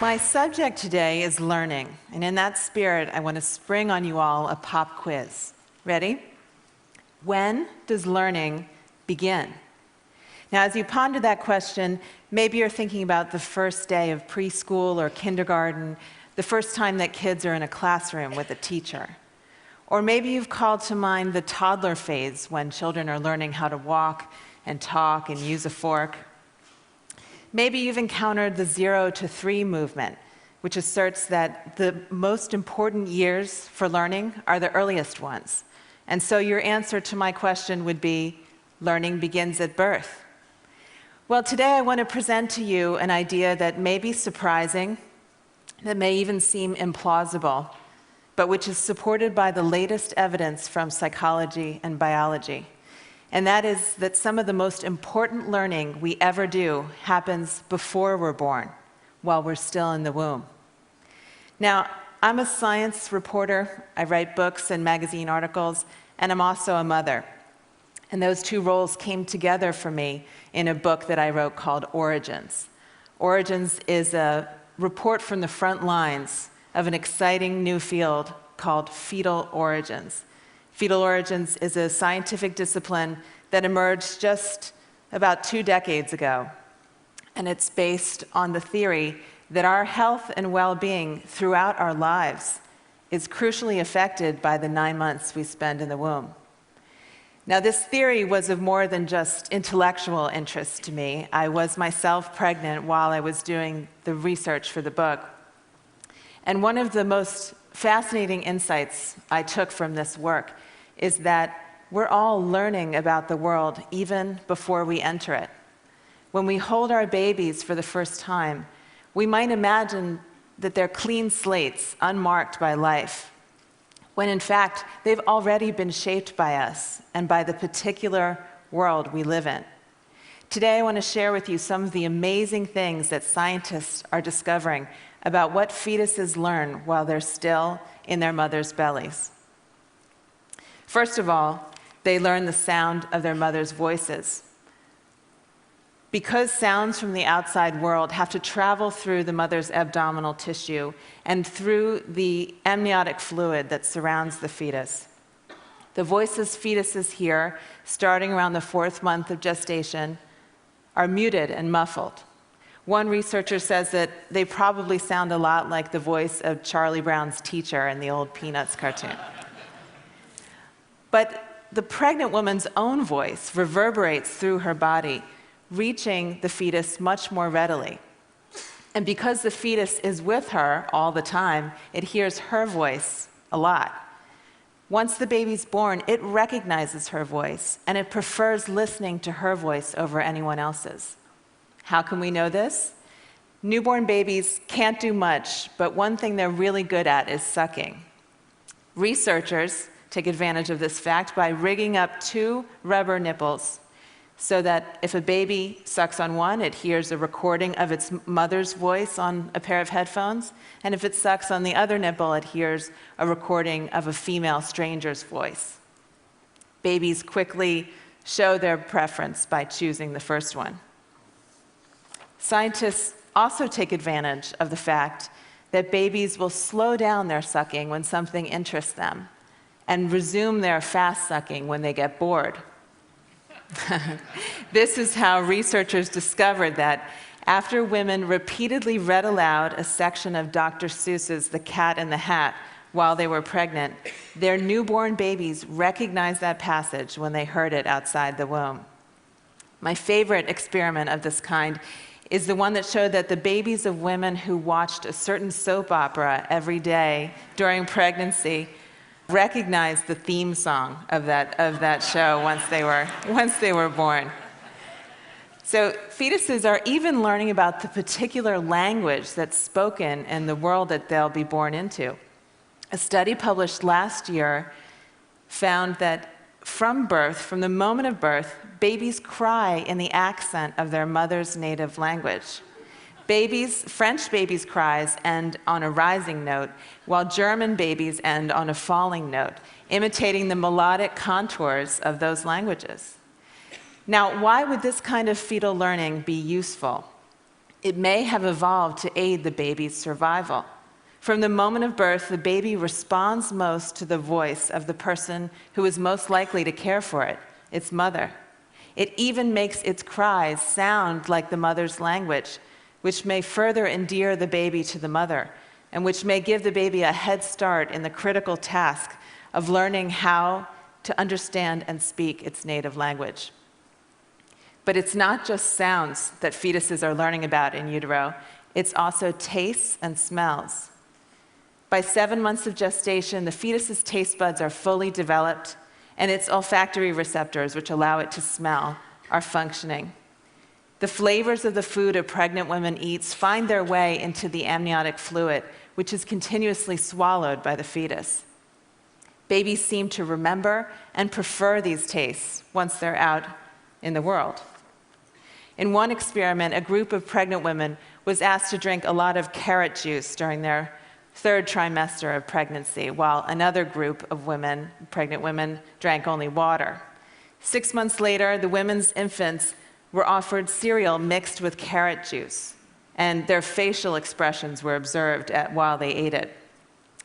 My subject today is learning, and in that spirit, I want to spring on you all a pop quiz. Ready? When does learning begin? Now, as you ponder that question, maybe you're thinking about the first day of preschool or kindergarten, the first time that kids are in a classroom with a teacher. Or maybe you've called to mind the toddler phase when children are learning how to walk and talk and use a fork. Maybe you've encountered the 0 to 3 movement, which asserts that the most important years for learning are the earliest ones. And so your answer to my question would be, learning begins at birth. Well, today I want to present to you an idea that may be surprising, that may even seem implausible, but which is supported by the latest evidence from psychology and biology. And that is that some of the most important learning we ever do happens before we're born, while we're still in the womb. Now, I'm a science reporter. I write books and magazine articles, and I'm also a mother. And those two roles came together for me in a book that I wrote called Origens. Origens is a report from the front lines of an exciting new field called fetal origins. Fetal origins is a scientific discipline that emerged just about 2 decades ago. And it's based on the theory that our health and well-being throughout our lives is crucially affected by the 9 months we spend in the womb. Now, this theory was of more than just intellectual interest to me. I was myself pregnant while I was doing the research for the book. And one of the most fascinating insights I took from this work is that we're all learning about the world even before we enter it. When we hold our babies for the first time, we might imagine that they're clean slates, unmarked by life, when in fact, they've already been shaped by us and by the particular world we live in. Today, I want to share with you some of the amazing things that scientists are discovering about what fetuses learn while they're still in their mother's bellies. First of all, they learn the sound of their mother's voices. Because sounds from the outside world have to travel through the mother's abdominal tissue and through the amniotic fluid that surrounds the fetus. The voices fetuses hear, starting around the 4th month of gestation, are muted and muffled. One researcher says that they probably sound a lot like the voice of Charlie Brown's teacher in the old Peanuts cartoon. But the pregnant woman's own voice reverberates through her body, reaching the fetus much more readily. And because the fetus is with her all the time, it hears her voice a lot. Once the baby's born, it recognizes her voice, and it prefers listening to her voice over anyone else's. How can we know this? Newborn babies can't do much, but one thing they're really good at is sucking. Researchers take advantage of this fact by rigging up 2 rubber nipples so that if a baby sucks on one, it hears a recording of its mother's voice on a pair of headphones, and if it sucks on the other nipple, it hears a recording of a female stranger's voice. Babies quickly show their preference by choosing the first one. Scientists also take advantage of the fact that babies will slow down their sucking when something interests them and resume their fast sucking when they get bored. This is how researchers discovered that after women repeatedly read aloud a section of Dr. Seuss's The Cat in the Hat while they were pregnant, their newborn babies recognized that passage when they heard it outside the womb. My favorite experiment of this kind is the one that showed that the babies of women who watched a certain soap opera every day during pregnancy recognized the theme song of that show once they were born. So fetuses are even learning about the particular language that's spoken in the world that they'll be born into. A study published last year found that from birth, from the moment of birth, babies cry in the accent of their mother's native language. French babies cries end on a rising note, while German babies end on a falling note, imitating the melodic contours of those languages. Now, why would this kind of fetal learning be useful? It may have evolved to aid the baby's survival. From the moment of birth, the baby responds most to the voice of the person who is most likely to care for it, its mother. It even makes its cries sound like the mother's language, which may further endear the baby to the mother, and which may give the baby a head start in the critical task of learning how to understand and speak its native language. But it's not just sounds that fetuses are learning about in utero, it's also tastes and smells. By 7 months of gestation, the fetus's taste buds are fully developed, and its olfactory receptors, which allow it to smell, are functioning. The flavors of the food a pregnant woman eats find their way into the amniotic fluid, which is continuously swallowed by the fetus. Babies seem to remember and prefer these tastes once they're out in the world. In one experiment, a group of pregnant women was asked to drink a lot of carrot juice during their 3rd trimester of pregnancy, while another group of women, pregnant women, drank only water. 6 months later, the women's infants were offered cereal mixed with carrot juice, and their facial expressions were observed while they ate it.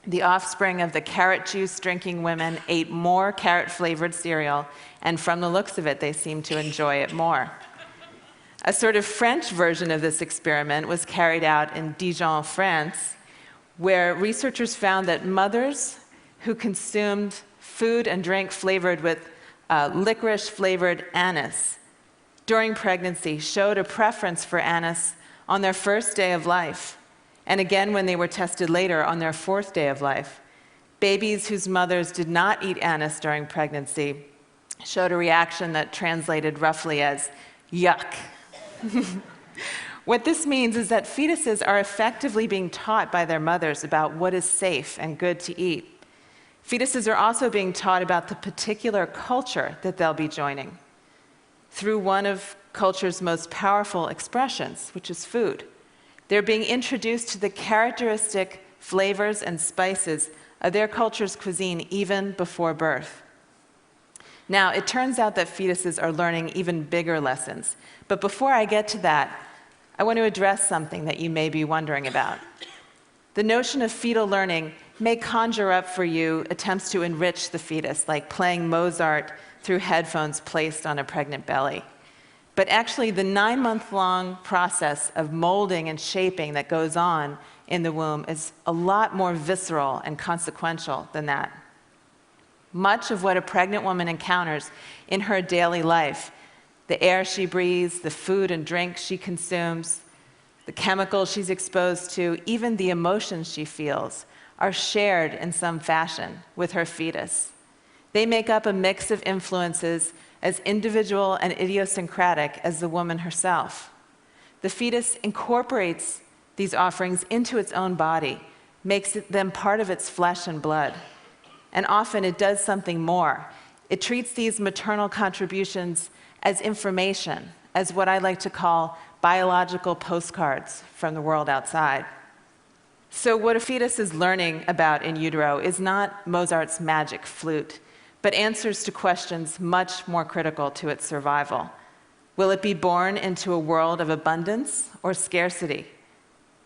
The offspring of the carrot juice drinking women ate more carrot-flavored cereal, and from the looks of it, they seemed to enjoy it more. A sort of French version of this experiment was carried out in Dijon, France, where researchers found that mothers who consumed food and drink flavored with licorice-flavored anise during pregnancy showed a preference for anise on their 1st day of life, and again when they were tested later on their 4th day of life. Babies whose mothers did not eat anise during pregnancy showed a reaction that translated roughly as yuck. What this means is that fetuses are effectively being taught by their mothers about what is safe and good to eat. Fetuses are also being taught about the particular culture that they'll be joining through one of culture's most powerful expressions, which is food. They're being introduced to the characteristic flavors and spices of their culture's cuisine even before birth. Now, it turns out that fetuses are learning even bigger lessons. But before I get to that, I want to address something that you may be wondering about. The notion of fetal learning may conjure up for you attempts to enrich the fetus, like playing Mozart through headphones placed on a pregnant belly. But actually, the 9-month-long process of molding and shaping that goes on in the womb is a lot more visceral and consequential than that. Much of what a pregnant woman encounters in her daily life, the air she breathes, the food and drink she consumes, the chemicals she's exposed to, even the emotions she feels, are shared in some fashion with her fetus. They make up a mix of influences as individual and idiosyncratic as the woman herself. The fetus incorporates these offerings into its own body, makes them part of its flesh and blood. And often it does something more. It treats these maternal contributions as information, as what I like to call biological postcards from the world outside. So what a fetus is learning about in utero is not Mozart's magic flute, but answers to questions much more critical to its survival. Will it be born into a world of abundance or scarcity?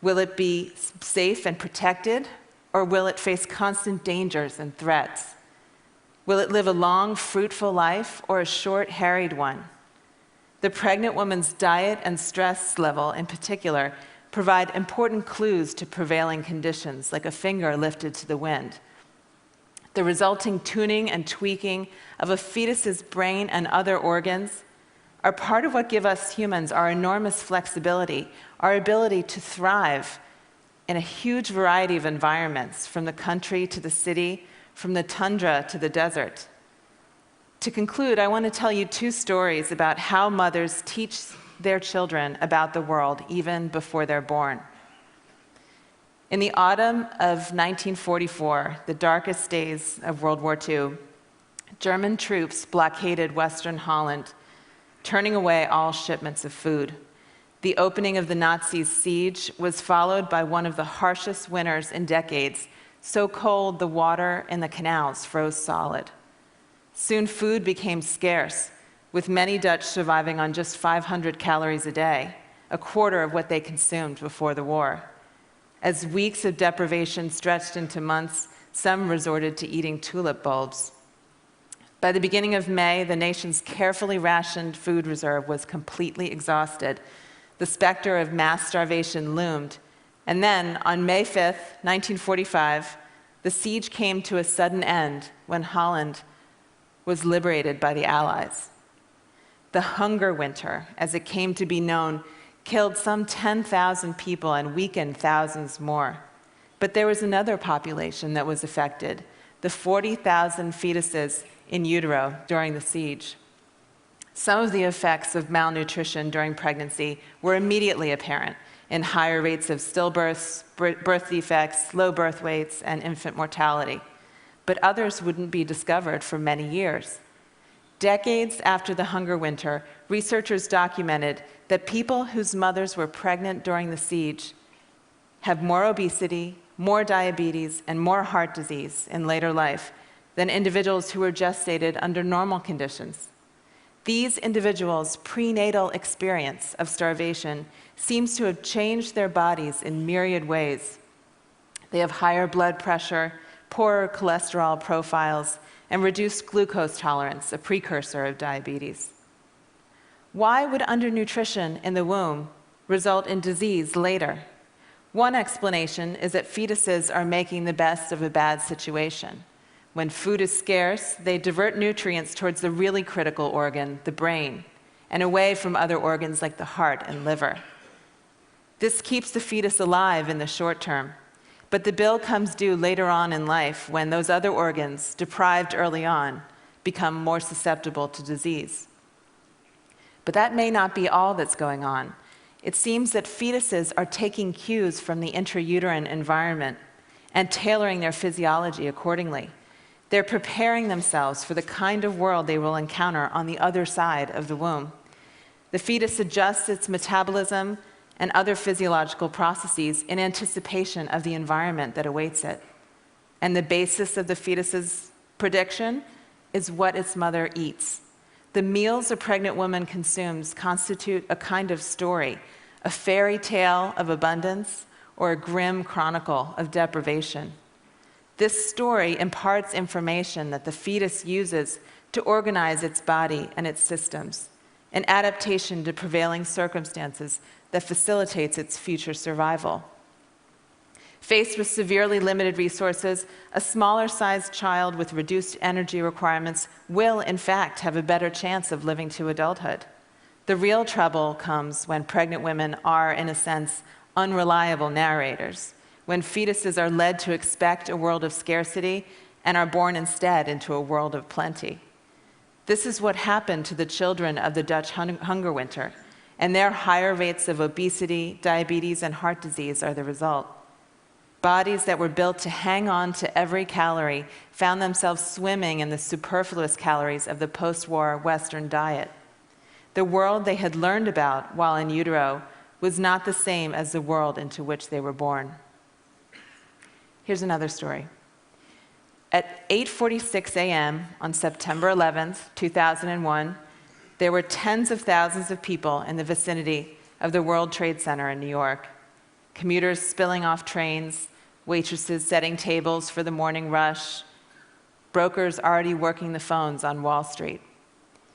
Will it be safe and protected, or will it face constant dangers and threats? Will it live a long, fruitful life or a short, harried one? The pregnant woman's diet and stress level, in particular, provide important clues to prevailing conditions, like a finger lifted to the wind. The resulting tuning and tweaking of a fetus's brain and other organs are part of what give us humans our enormous flexibility, our ability to thrive in a huge variety of environments, from the country to the city, from the tundra to the desert. To conclude, I want to tell you 2 stories about how mothers teach their children about the world even before they're born. In the autumn of 1944, the darkest days of World War II, German troops blockaded Western Holland, turning away all shipments of food. The opening of the Nazis' siege was followed by one of the harshest winters in decades, so cold the water in the canals froze solid. Soon food became scarce, with many Dutch surviving on just 500 calories a day, a quarter of what they consumed before the war. As weeks of deprivation stretched into months, some resorted to eating tulip bulbs. By the beginning of May, the nation's carefully rationed food reserve was completely exhausted. The specter of mass starvation loomed. And then, on May 5th, 1945, the siege came to a sudden end when Holland was liberated by the Allies. The hunger winter, as it came to be known, killed some 10,000 people and weakened thousands more. But there was another population that was affected, the 40,000 fetuses in utero during the siege. Some of the effects of malnutrition during pregnancy were immediately apparent in higher rates of stillbirths, birth defects, low birth weights, and infant mortality. But others wouldn't be discovered for many years. Decades after the hunger winter, researchers documented that people whose mothers were pregnant during the siege have more obesity, more diabetes, and more heart disease in later life than individuals who were gestated under normal conditions. These individuals' prenatal experience of starvation seems to have changed their bodies in myriad ways. They have higher blood pressure, poorer cholesterol profiles, and reduced glucose tolerance, a precursor of diabetes. Why would undernutrition in the womb result in disease later? One explanation is that fetuses are making the best of a bad situation. When food is scarce, they divert nutrients towards the really critical organ, the brain, and away from other organs like the heart and liver. This keeps the fetus alive in the short term, but the bill comes due later on in life when those other organs, deprived early on, become more susceptible to disease. But that may not be all that's going on. It seems that fetuses are taking cues from the intrauterine environment and tailoring their physiology accordingly. They're preparing themselves for the kind of world they will encounter on the other side of the womb. The fetus adjusts its metabolism and other physiological processes in anticipation of the environment that awaits it. And the basis of the fetus's prediction is what its mother eats. The meals a pregnant woman consumes constitute a kind of story, a fairy tale of abundance or a grim chronicle of deprivation. This story imparts information that the fetus uses to organize its body and its systems, an adaptation to prevailing circumstances that facilitates its future survival. Faced with severely limited resources, a smaller-sized child with reduced energy requirements will, in fact, have a better chance of living to adulthood. The real trouble comes when pregnant women are, in a sense, unreliable narrators, when fetuses are led to expect a world of scarcity and are born instead into a world of plenty. This is what happened to the children of the Dutch hunger winter, and their higher rates of obesity, diabetes, and heart disease are the result. Bodies that were built to hang on to every calorie found themselves swimming in the superfluous calories of the post-war Western diet. The world they had learned about while in utero was not the same as the world into which they were born. Here's another story. At 8:46 a.m. on September 11th, 2001, there were tens of thousands of people in the vicinity of the World Trade Center in New York. Commuters spilling off trains, waitresses setting tables for the morning rush, brokers already working the phones on Wall Street.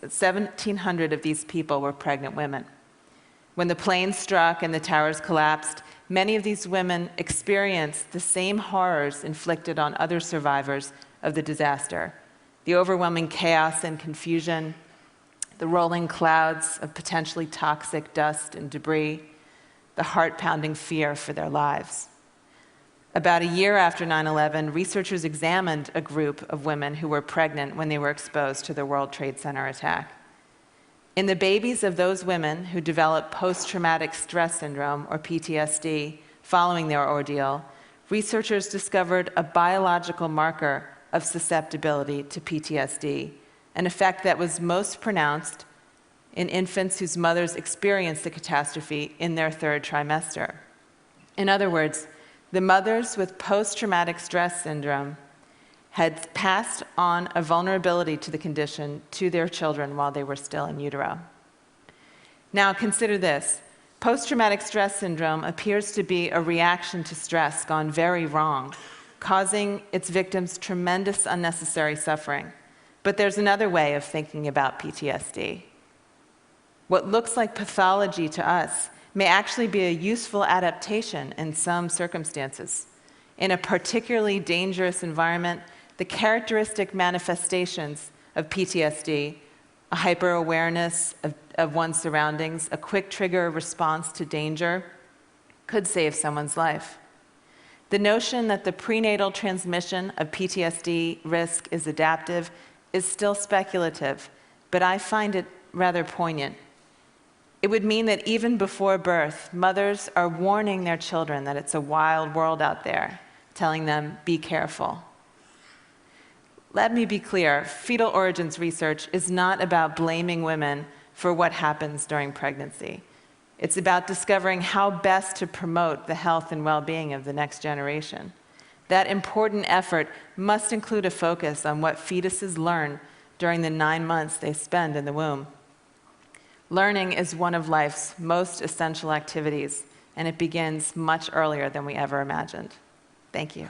1,700 of these people were pregnant women. When the plane struck and the towers collapsed, many of these women experienced the same horrors inflicted on other survivors of the disaster: the overwhelming chaos and confusion, the rolling clouds of potentially toxic dust and debris, the heart-pounding fear for their lives. About a year after 9/11, researchers examined a group of women who were pregnant when they were exposed to the World Trade Center attack. In the babies of those women who developed post-traumatic stress syndrome, or PTSD, following their ordeal, researchers discovered a biological marker of susceptibility to PTSD, an effect that was most pronounced in infants whose mothers experienced the catastrophe in their third trimester. In other words, the mothers with post-traumatic stress syndrome had passed on a vulnerability to the condition to their children while they were still in utero. Now consider this. Post-traumatic stress syndrome appears to be a reaction to stress gone very wrong, causing its victims tremendous unnecessary suffering. But there's another way of thinking about PTSD. What looks like pathology to us may actually be a useful adaptation in some circumstances. In a particularly dangerous environment, the characteristic manifestations of PTSD, a hyper-awareness of one's surroundings, a quick trigger response to danger, could save someone's life. The notion that the prenatal transmission of PTSD risk is adaptive is still speculative, but I find it rather poignant. It would mean that even before birth, mothers are warning their children that it's a wild world out there, telling them, be careful. Let me be clear, fetal origins research is not about blaming women for what happens during pregnancy. It's about discovering how best to promote the health and well-being of the next generation. That important effort must include a focus on what fetuses learn during the 9 months they spend in the womb. Learning is one of life's most essential activities, and it begins much earlier than we ever imagined. Thank you.